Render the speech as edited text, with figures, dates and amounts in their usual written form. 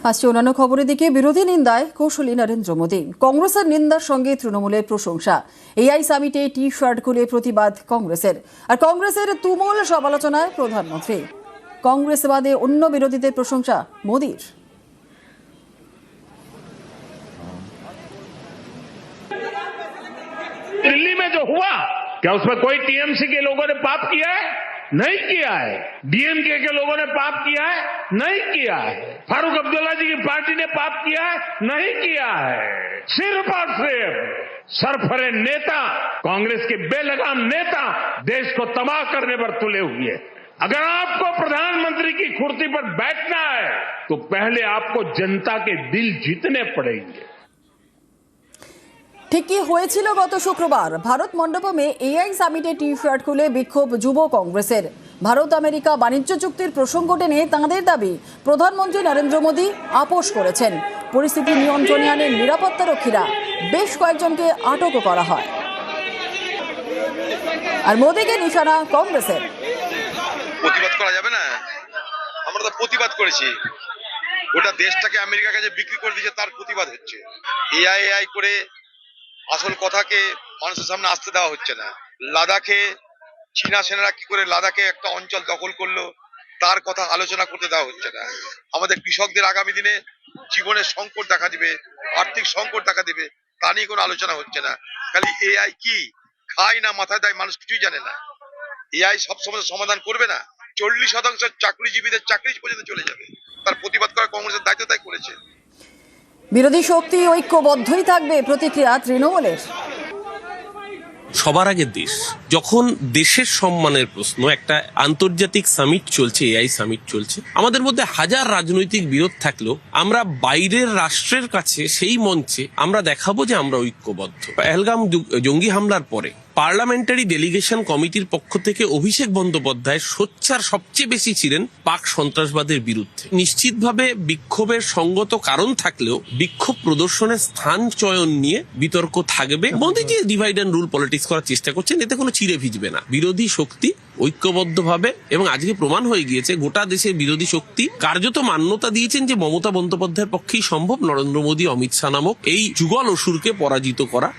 আসছে অন্যান্য খবরের দিকে বিরোধী নিন্দায় কৌশলী নরেন্দ্র মোদী। কংগ্রেসের নিন্দার সঙ্গে তৃণমূলের প্রশংসা। এআই সামিটে টি শার্ট খুলে প্রতিবাদ কংগ্রেসের, আর কংগ্রেসের তুমুল সমালোচনায় প্রধানমন্ত্রী। কংগ্রেস বাদে অন্য বিরোধীদের প্রশংসা মোদীর। दिल्ली में जो हुआ क्या उसमें कोई टीएमसी के लोगों ने पाप किया है? नहीं किया है। डीएमके के लोगों ने पाप किया है? नहीं किया है। फारूक अब्दुल्ला जी की पार्टी ने पाप किया है? नहीं किया है। सिर्फ और सिर्फ सरफरे नेता, कांग्रेस के बेलगाम नेता देश को तबाह करने पर तुले हुए। अगर आपको प्रधानमंत्री की कुर्सी पर बैठना है तो पहले आपको जनता के दिल जीतने पड़ेंगे। ঠিকই হয়েছিল গত শুক্রবার ভারত মণ্ডপমে এআই সামিটে টি শার্ট খুলে বিক্ষোভ যুব কংগ্রেসের। ভারত আমেরিকা বাণিজ্য চুক্তির প্রসঙ্গ টেনে তাঁদের দাবি প্রধানমন্ত্রী নরেন্দ্র মোদী আপোষ করেছেন। পরিস্থিতি নিয়ন্ত্রণে আনে নিরাপত্তারক্ষীরা, বেশ কয়েকজনকে আটকও করা হয়। আর মোদীকে নিশানা কংগ্রেসের। প্রতিবাদ করা যাবে না? আমরা তো প্রতিবাদ করেছি, ওটা দেশটাকে আমেরিকার কাছে বিক্রি করে দিয়েছে, তার প্রতিবাদ হচ্ছে। এআই করে আসল কথাকে মানুষের সামনে আসতে দেওয়া হচ্ছে না। লাদাখে চীনা সেনারা কি করে লাদাখে একটা অঞ্চল দখল করলো তার কথা আলোচনা করতে দেওয়া হচ্ছে না। আমাদের কৃষকদের আগামী দিনে জীবনের সংকট দেখা দিবে, আর্থিক সংকট দেখা দিবে, তা নিয়ে কোনো আলোচনা হচ্ছে না। খালি এআই কি খায় না মাথায় দেয় মানুষ কিছুই জানে না। এআই সব সমস্যার সমাধান করবে না। 40% চাকরিজীবীদের চাকরি পর্যন্ত চলে যাবে। তার প্রতিবাদ করা কংগ্রেসের দায়িত্ব, তাই করেছে। বিরোধী শক্তি ঐক্যবদ্ধই থাকবে, প্রতিক্রিয়া তৃণমূলের। সবার আগে দেশ, যখন দেশের সম্মানের প্রশ্ন, একটা আন্তর্জাতিক সামিট চলছে, এআই সামিট চলছে, আমাদের মধ্যে হাজার রাজনৈতিক বিরোধ থাকলেও আমরা বাইরের রাষ্ট্রের কাছে সেই মঞ্চে আমরা দেখাবো যে আমরা ঐক্যবদ্ধ। পহেলগাম জঙ্গি হামলার পরে পার্লামেন্টারি ডেলিগেশন কমিটির পক্ষ থেকে অভিষেক বন্দ্যোপাধ্যায় সোচ্চার সবচেয়ে বেশি ছিলেন পাক সন্ত্রাসবাদের বিরুদ্ধে। নিশ্চিতভাবে বিক্ষোভের সঙ্গত কারণ থাকলেও বিক্ষোভ প্রদর্শনের স্থান চয়ন নিয়ে বিতর্ক থাকবে। মোদী যে ডিভাইড অ্যান্ড রুল পলিটিক্স করার চেষ্টা করছেন, এতে কোনো চিড়ে ভিজবে না। বিরোধী শক্তি ঐক্যবদ্ধভাবে, এবং আজকে প্রমাণ হয়ে গিয়েছে গোটা দেশের বিরোধী শক্তি কার্যত মান্যতা দিয়েছেন যে মমতা বন্দ্যোপাধ্যায়ের পক্ষেই সম্ভব নরেন্দ্র মোদী, অমিত শাহ নামক এই যুগল অসুরকে পরাজিত করা।